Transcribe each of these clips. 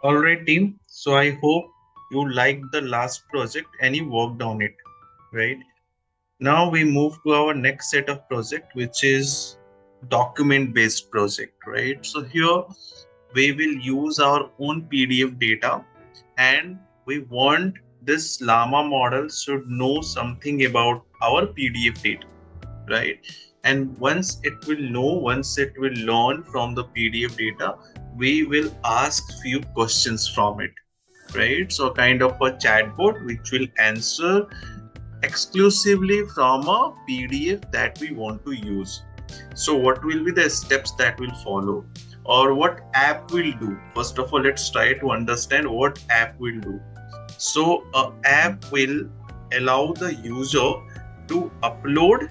All right, team. So I hope you liked the last project and you worked on it, right? Now we move to our next set of project, which is document-based project, right? So here we will use our own PDF data, and we want this LLaMA model should know something about our PDF data, right? And once it will learn from the PDF data, we will ask few questions from it, right? So kind of a chatbot which will answer exclusively from a PDF that we want to use. So what will be the steps that will follow, or what app will do? First of all, let's try to understand what app will do. So a app will allow the user to upload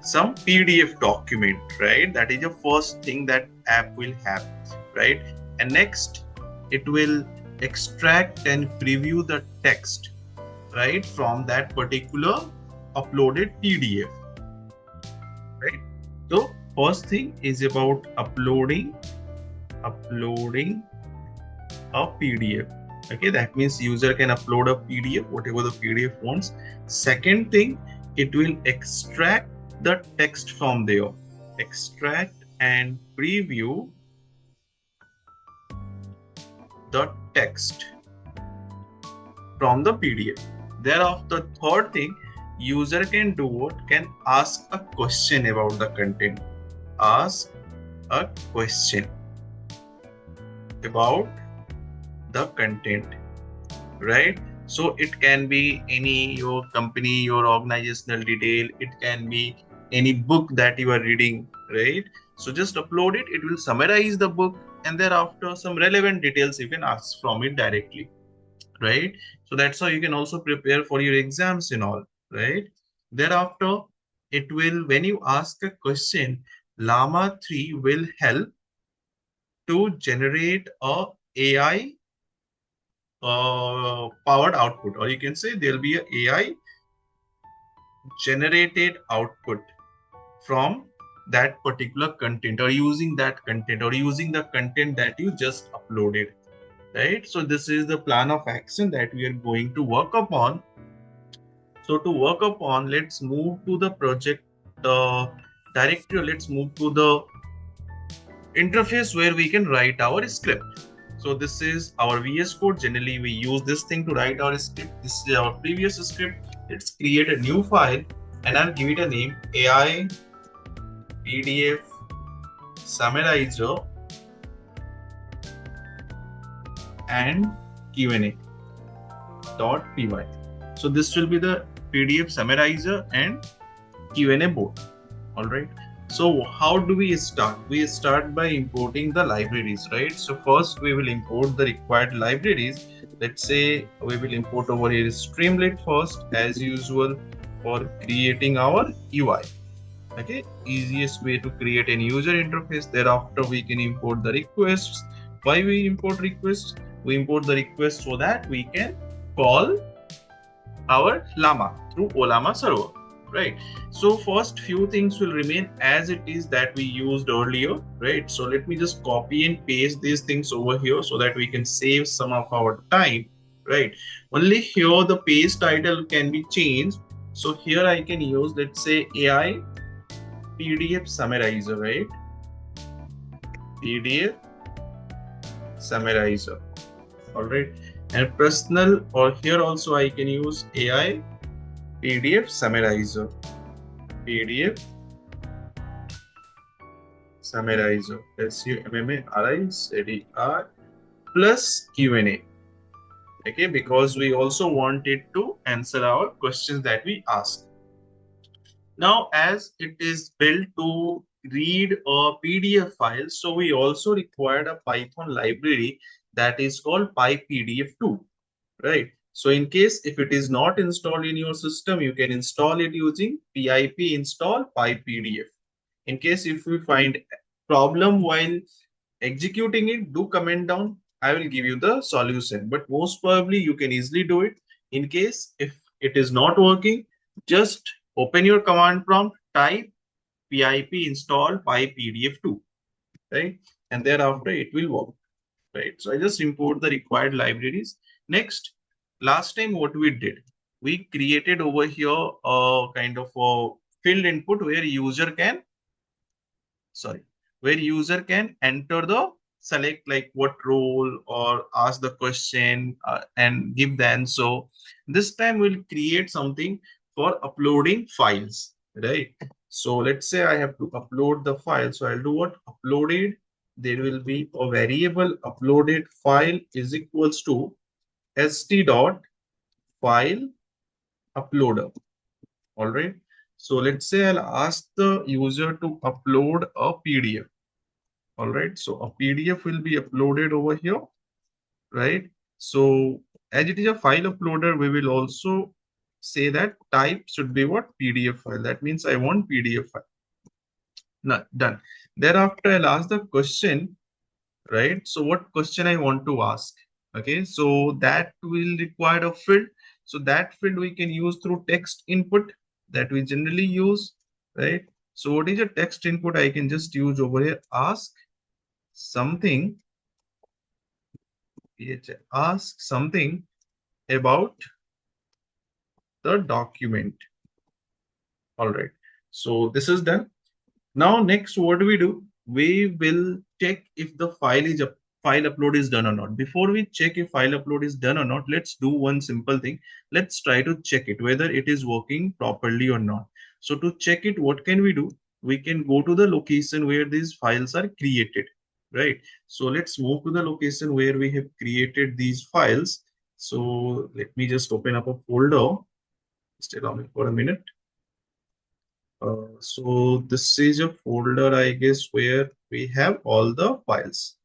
some PDF document, right? That is the first thing that app will have, right? And next, it will extract and preview the text, right, from that particular uploaded PDF, right? So first thing is about uploading a PDF. Okay, that means user can upload a PDF, whatever the PDF wants. Second thing, it will extract the text from there. Extract and preview the text from the PDF. Thereafter, third thing, user can do what? Can ask a question about the content. Ask a question about the content, right? So it can be any your company, your organizational detail. It can be any book that you are reading, right? So just upload it. It will summarize the book, and thereafter some relevant details you can ask from it directly, right? So that's how you can also prepare for your exams and all, right? Thereafter, it will, when you ask a question, llama 3 will help to generate a AI powered output, or you can say there'll be a AI generated output from that particular content, or using that content, or using the content that you just uploaded, right? So this is the plan of action that we are going to work upon. So to work upon, let's move to the project directory. Let's move to the interface where we can write our script. So this is our VS Code. Generally, we use this thing to write our script. This is our previous script. Let's create a new file, and I'll give it a name: AI PDF summarizer and Q&A .py. So this will be the PDF summarizer and Q&A board. All right. So how do we start? We start by importing the libraries, right? So first we will import the required libraries. Let's say we will import over here Streamlit first, as usual, for creating our UI. Okay, easiest way to create a user interface. Thereafter, we can import the requests. Why we import requests? We import the request so that we can call our llama through Ollama server, right? So first few things will remain as it is that we used earlier, right? So let me just copy and paste these things over here so that we can save some of our time, right? Only here the page title can be changed. So here I can use, let's say, AI PDF summarizer, right? PDF summarizer. All right. And personal, or here also I can use AI PDF summarizer. PDF summarizer. SUMMARIZER plus Q&A. Okay, because we also want it to answer our questions that we ask. Now, as it is built to read a PDF file, so we also required a Python library that is called PyPDF2, right? So in case if it is not installed in your system, you can install it using pip install pypdf. In case if you find problem while executing it, do comment down. I will give you the solution, but most probably you can easily do it. In case if it is not working, just open your command prompt, type pip install pypdf2, right? And thereafter it will work. right? So I just import the required libraries. Next, last time what we did, we created over here a kind of a field input where user can, sorry, where user can enter the select like what role or ask the question and give the answer. This time we'll create something for uploading files, right? So let's say I have to upload the file. So I'll do what? Uploaded. There will be a variable uploaded file is equals to st dot file uploader. All right. So let's say I'll ask the user to upload a PDF. All right. So a PDF will be uploaded over here, right? So as it is a file uploader, we will also say that type should be what? PDF file. That means I want PDF file. No, done. Thereafter, I'll ask the question, right? So what question I want to ask. Okay, so that will require a field. So that field we can use through text input that we generally use, right? So what is a text input? I can just use over here, ask something, ask something about the document. All right. So this is done. Now, next, what do? We will check if the file upload is done or not. Before we check if file upload is done or not, let's do one simple thing. Let's try to check it whether it is working properly or not. So to check it, what can we do? We can go to the location where these files are created, right? So let's move to the location where we have created these files. So let me just open up a folder. Just allow me for a minute. So this is a folder, I guess, where we have all the files.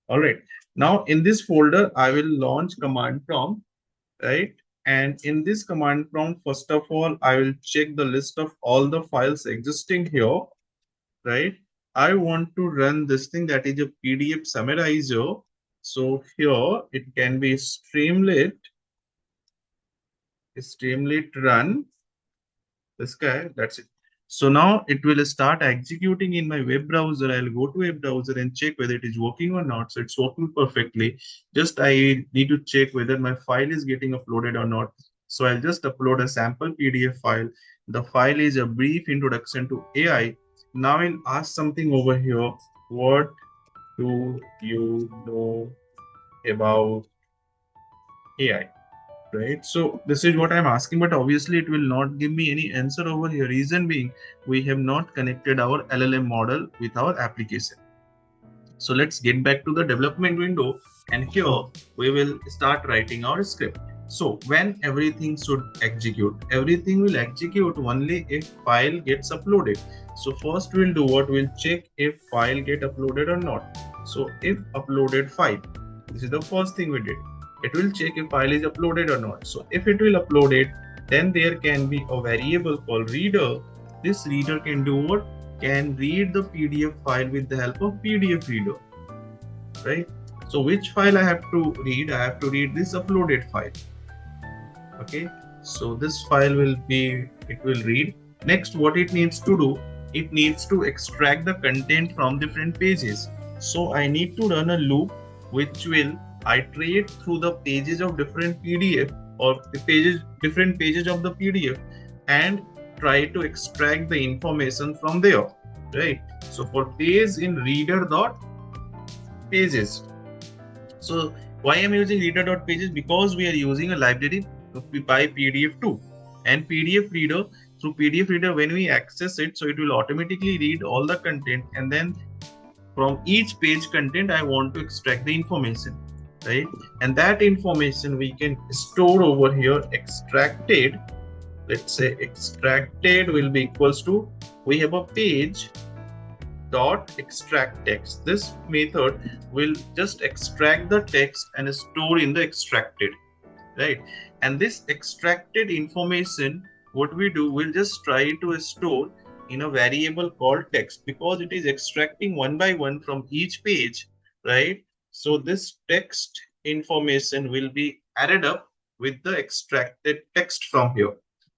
All right. Now in this folder, I will launch command prompt, right? And in this command prompt, first of all, I will check the list of all the files existing here, right? I want to run this thing that is a PDF summarizer. So here it can be Streamlit run this guy, that's it. So now it will start executing in my web browser. I'll go to web browser and check whether it is working or not. So it's working perfectly. Just I need to check whether my file is getting uploaded or not. So I'll just upload a sample PDF file. The file is a brief introduction to AI. Now I'll ask something over here. What do you know about AI? Right? So this is what I'm asking, but obviously it will not give me any answer over here. Reason being, we have not connected our LLM model with our application. So let's get back to the development window, and here we will start writing our script. So when everything should execute, everything will execute only if file gets uploaded. So first we'll do what? We'll check if file get uploaded or not. So if uploaded file, this is the first thing we did. It will check if file is uploaded or not. So if it will upload it, then there can be a variable called reader. This reader can do what? Can read the PDF file with the help of PDF reader, right? So which file I have to read? I have to read this uploaded file. Okay, so this file will be, it will read. Next, what it needs to do, it needs to extract the content from different pages. So I need to run a loop which will iterate through the pages of different PDF or the pages, different pages of the PDF, and try to extract the information from there, right? So for page in reader.pages. So why I'm using reader.pages? Because we are using a library by PDF2, and PDF reader, through PDF reader, when we access it, so it will automatically read all the content, and then from each page content I want to extract the information, right? And that information we can store over here. Extracted, let's say extracted will be equals to, we have a page dot extract text. This method will just extract the text and store in the extracted, right? And this extracted information, what we do, we'll just try to store in a variable called text, because it is extracting one by one from each page, right? So this text information will be added up with the extracted text from here.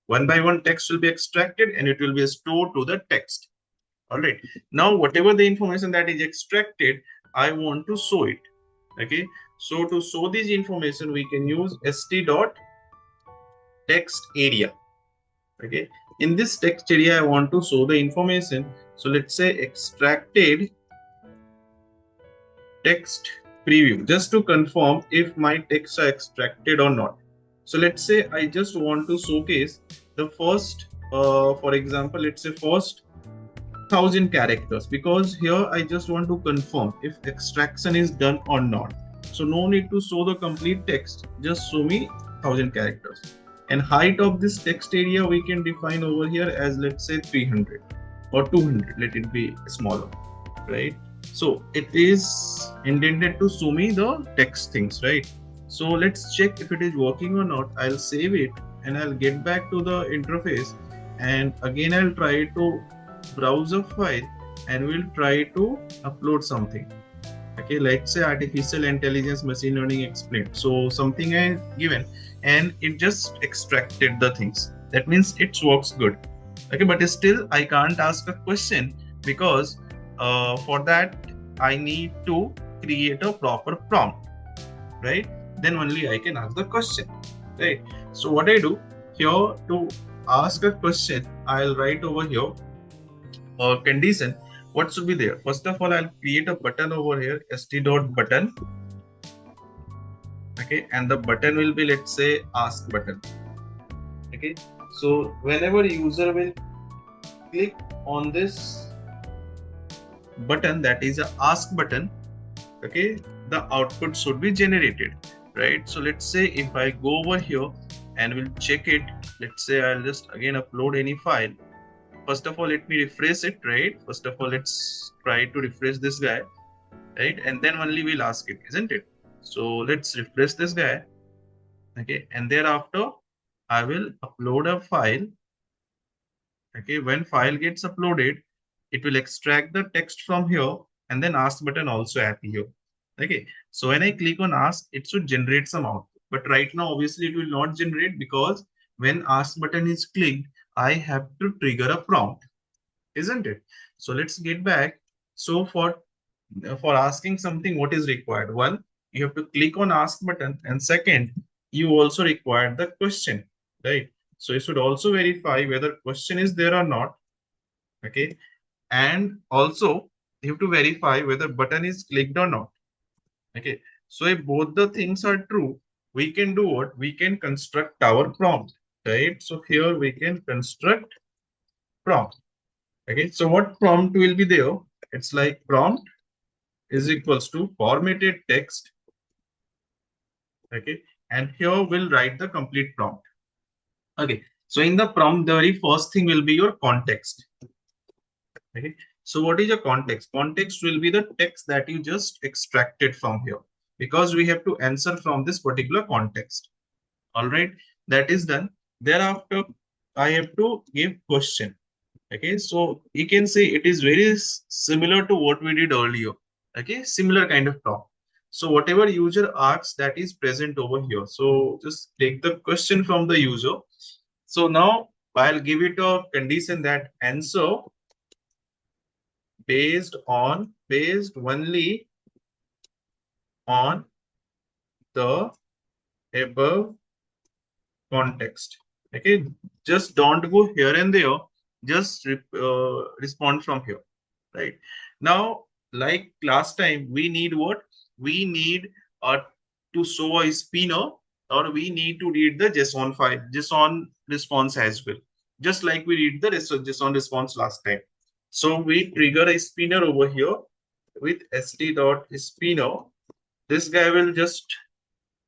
One by one text will be extracted and it will be stored to the text. All right. Now, whatever the information that is extracted, I want to show it, Okay, so to show this information, we can use st dot text area. Okay, in this text area, I want to show the information. So let's say extracted text preview, just to confirm if my texts are extracted or not. So let's say I just want to showcase the first, for example, let's say first 1,000 characters, because here I just want to confirm if extraction is done or not. So no need to show the complete text, just show me 1,000 characters. And height of this text area we can define over here as, let's say, 300 or 200, let it be smaller, right? So it is intended to show me the text things, right? So let's check if it is working or not. I'll save it and I'll get back to the interface, and again I'll try to browse a file and we'll try to upload something. Okay, let's say artificial intelligence machine learning explained. So something I given and it just extracted the things. That means it works good. Okay, but still I can't ask a question, because for that I need to create a proper prompt, right? Then only I can ask the question, right? So what I do here, to ask a question, I'll write over here condition. What should be there? First of all, I'll create a button over here, st.button. Okay, and the button will be, let's say, ask button. Okay, so whenever user will click on this button, that is a ask button, okay, the output should be generated, right? So let's say if I go over here and we'll check it, let's say I'll just again upload any file. First of all, let me refresh it, right? First of all, let's try to refresh this guy, right? And then only we'll ask it, isn't it? So let's refresh this guy, okay? And thereafter, I will upload a file, okay? When file gets uploaded, it will extract the text from here, and then ask button also appear here, okay? So when I click on ask, it should generate some output. But right now, obviously, it will not generate, because when ask button is clicked, I have to trigger a prompt, isn't it? So let's get back. So for asking something, what is required? One, you have to click on ask button, and second, you also require the question, right? So you should also verify whether question is there or not, okay? And also you have to verify whether button is clicked or not, okay? So if both the things are true, we can do what? We can construct our prompt, right? So here we can construct prompt. Okay, so what prompt will be there? It's like prompt is equals to formatted text. Okay, and here we'll write the complete prompt. Okay, so in the prompt, the very first thing will be your context. Okay, so what is your context? Context will be the text that you just extracted from here, because we have to answer from this particular context. All right, that is done. Thereafter, I have to give question. Okay, so you can say it is very similar to what we did earlier. Okay, similar kind of talk. So whatever user asks, that is present over here. So just take the question from the user. So now I'll give it a condition that answer based only on the above context. Okay, just don't go here and there. Just respond from here. Right now, like last time, we need what? We need to show a spinner, or we need to read the JSON file, JSON response as well, just like we read the JSON response last time. So we trigger a spinner over here with st.spinner. This guy will just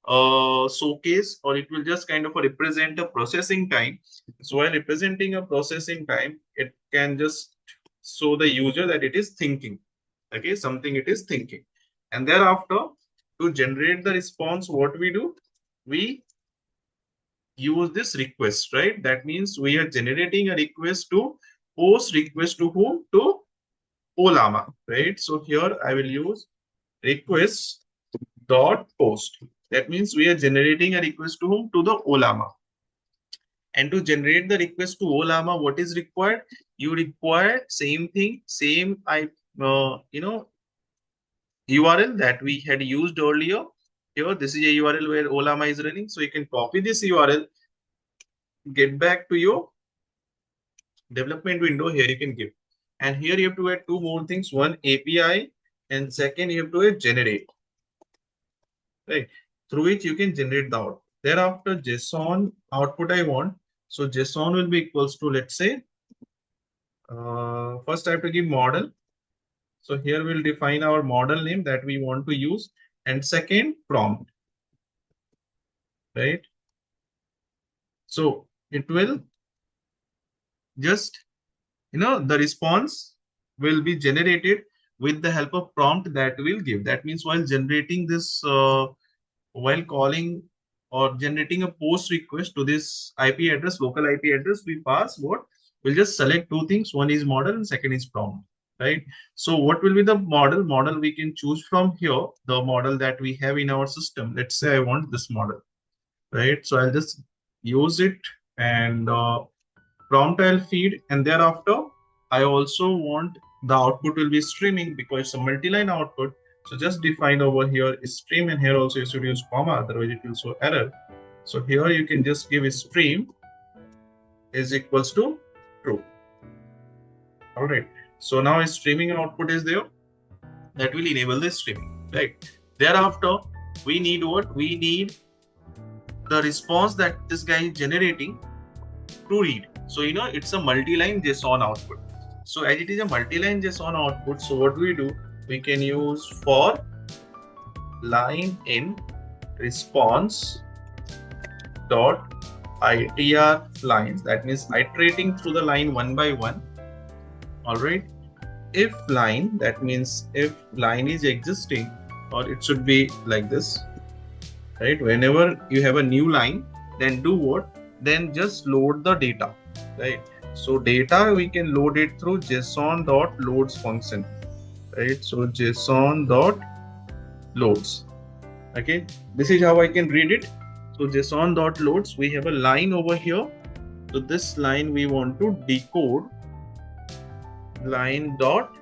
showcase, or it will just kind of represent a processing time. So while representing a processing time, it can just show the user that it is thinking, okay, something it is thinking. And thereafter, to generate the response, what we do, we use this request, right? That means we are generating a request to post request to whom? To Ollama, right? So here I will use request dot post. That means we are generating a request to whom? To the Ollama. And to generate the request to Ollama, what is required? You require same thing, same URL that we had used earlier. Here, this is a URL where Ollama is running. So you can copy this URL, get back to your development window. Here you can give. And here you have to add two more things. One, API, and second, you have to add generate. Right? Through which you can generate the output. Thereafter, JSON output I want. So JSON will be equals to, let's say, first I have to give model. So here we'll define our model name that we want to use. And second, prompt. Right? So it will just, the response will be generated with the help of prompt that we'll give. That means while generating this, while calling or generating a post request to this IP address, local IP address, we pass what? We'll just select two things. One is model and second is prompt, right? So what will be the model? Model we can choose from here, the model that we have in our system. Let's say I want this model, right? So I'll just use it and prompt I'll feed, and thereafter I also want the output will be streaming because it's a multi-line output. So just define over here stream, and here also you should use comma, otherwise it will show error. So here you can just give a stream is equals to true. All right. So now a streaming output is there that will enable the streaming, right? Thereafter, we need what? We need the response that this guy is generating to read. So, it's a multi-line JSON output. So as it is a multi-line JSON output, so what we do? We can use for line in response dot itr lines. That means iterating through the line one by one. All right. If line, that means if line is existing, or it should be like this, right? Whenever you have a new line, then do what? Then just load the data, right? So data we can load it through JSON.loads function, right? So JSON.loads. Okay, this is how I can read it. So JSON.loads, we have a line over here. So this line we want to decode. Line dot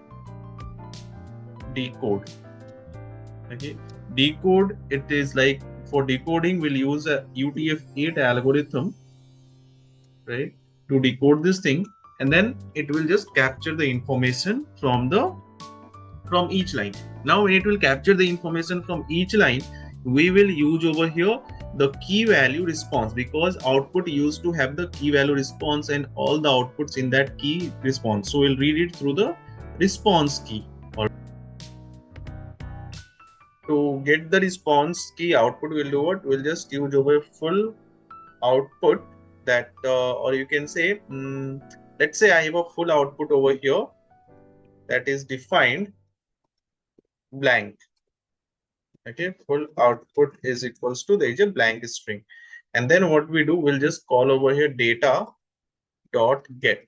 decode. Okay, decode, it is like for decoding we'll use a UTF-8 algorithm, right, to decode this thing, and then it will just capture the information from each line. Now when it will capture the information from each line, we will use over here the key value response, because output used to have the key value response and all the outputs in that key response. So we'll read it through the response key. To get the response key output, we'll do what? We'll just use over full output that, or you can say, let's say I have a full output over here that is defined blank. Okay, full output is equals to, there is a blank string, and then what we do, we'll just call over here data dot get.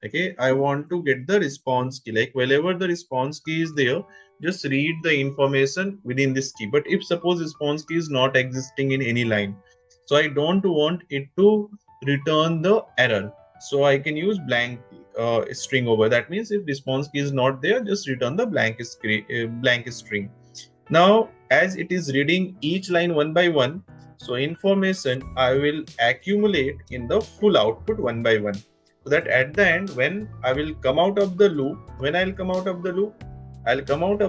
Okay, I want to get the response key. Like wherever the response key is there, just read the information within this key. But if suppose response key is not existing in any line, so I don't want it to return the error, so I can use blank string over. That means if response key is not there, just return the blank string. Now, as it is reading each line one by one, so information I will accumulate in the full output one by one. So that at the end, when I will come out of the loop, I'll come out of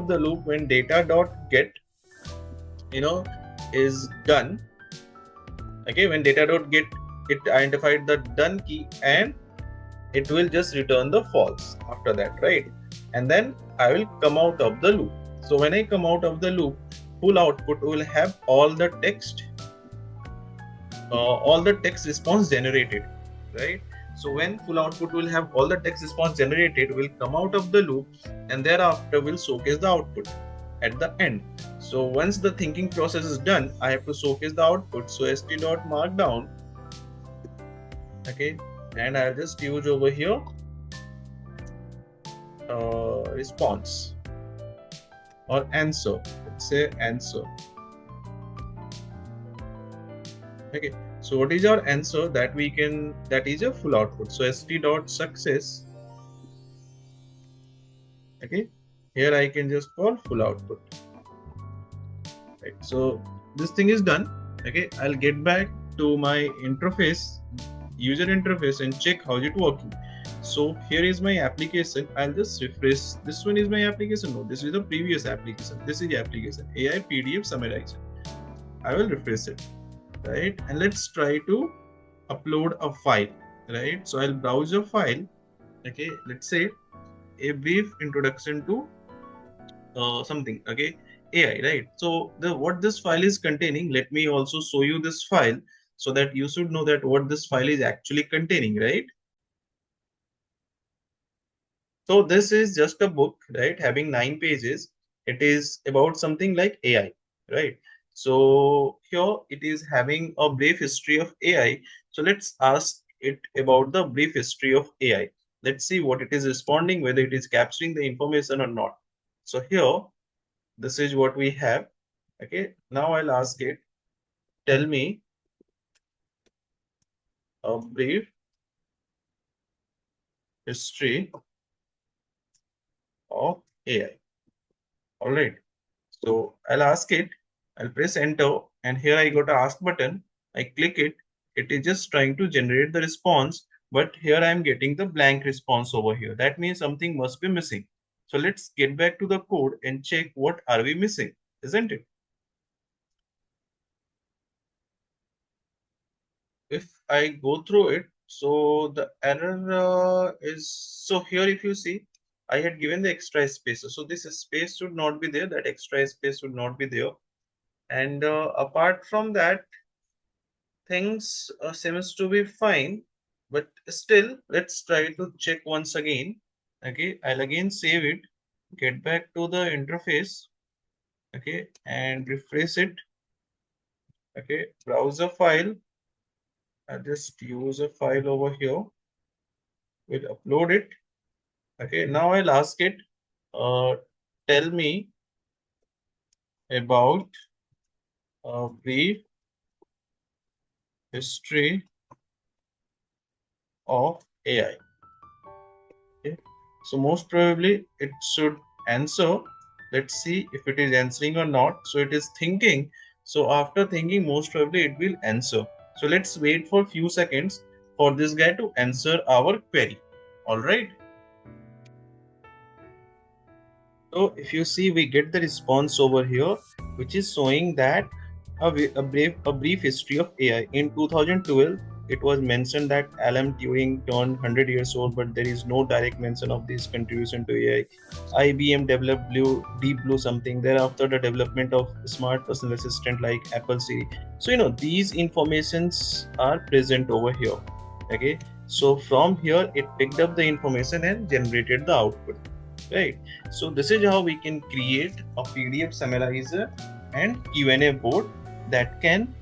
the loop when data.get, is done. Okay, when data.get, it identified the done key, and it will just return the false after that, right? And then I will come out of the loop. So when I come out of the loop, full output will have all the text response generated, right? So when full output will have all the text response generated, will come out of the loop, and thereafter will showcase the output at the end. So once the thinking process is done, I have to showcase the output. So st.markdown, okay, and I'll just use over here response or answer. Let's say answer. Okay, so what is our answer that we can, that is a full output. So st.success. Okay, here I can just call full output. right? So this thing is done. Okay, I'll get back to my interface, user interface, and check how it working. So here is my application. I'll just refresh. This one is my application. No, this is the previous application. This is the application AI PDF summarizer. I will refresh it, right? And let's try to upload a file, right? So I'll browse a file. Okay, let's say a brief introduction to something. Okay, AI, right? So the what this file is containing, let me also show you this file so that you should know that what this file is actually containing, right? So this is just a book, right, having 9 pages. It is about something like AI, right? So here it is having a brief history of AI. So let's ask it about the brief history of AI. Let's see what it is responding, whether it is capturing the information or not. So here, this is what we have. Okay, now I'll ask it, tell me a brief history of AI. All right. So I'll ask it, I'll press enter, and here I got a ask button. I click it. It is just trying to generate the response, but here I am getting the blank response over here. That means something must be missing. So let's get back to the code and check what are we missing, isn't it? If I go through it, so the error is, so here if you see, I had given the extra space. So this space should not be there, that extra space should not be there. And apart from that, things seems to be fine, but still, let's try to check once again. Okay, I'll again save it, get back to the interface, okay, and refresh it. Okay, browse a file. I'll just use a file over here. We'll upload it. Okay, now I'll ask it, uh, tell me about a brief history of AI. Okay, so most probably it should answer. Let's see if it is answering or not. So it is thinking. So after thinking, most probably it will answer. So let's wait for a few seconds for this guy to answer our query. All right. So if you see, we get the response over here, which is showing that a brief history of AI. In 2012, it was mentioned that Alan Turing turned 100 years old, but there is no direct mention of this contribution to AI. IBM developed Deep Blue something. Thereafter, the development of smart personal assistant like Apple Siri. So these informations are present over here. Okay. So from here, it picked up the information and generated the output. Right. So this is how we can create a PDF summarizer and Q&A board that can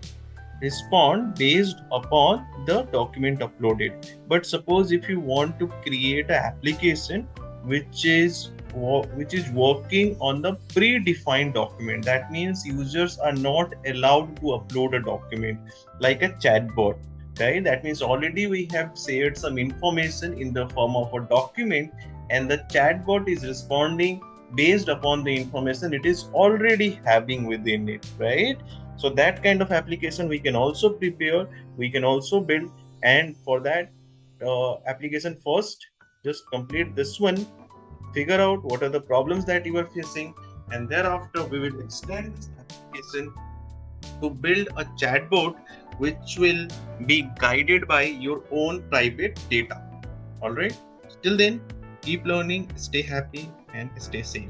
respond based upon the document uploaded. But suppose if you want to create an application which is working on the predefined document, that means users are not allowed to upload a document like a chatbot. Right? That means already we have shared some information in the form of a document, and the chatbot is responding based upon the information it is already having within it, right? So that kind of application we can also prepare, we can also build. And for that application, first just complete this one, figure out what are the problems that you are facing, and thereafter we will extend this application to build a chatbot which will be guided by your own private data. All right, till then, keep learning, stay happy, and stay safe.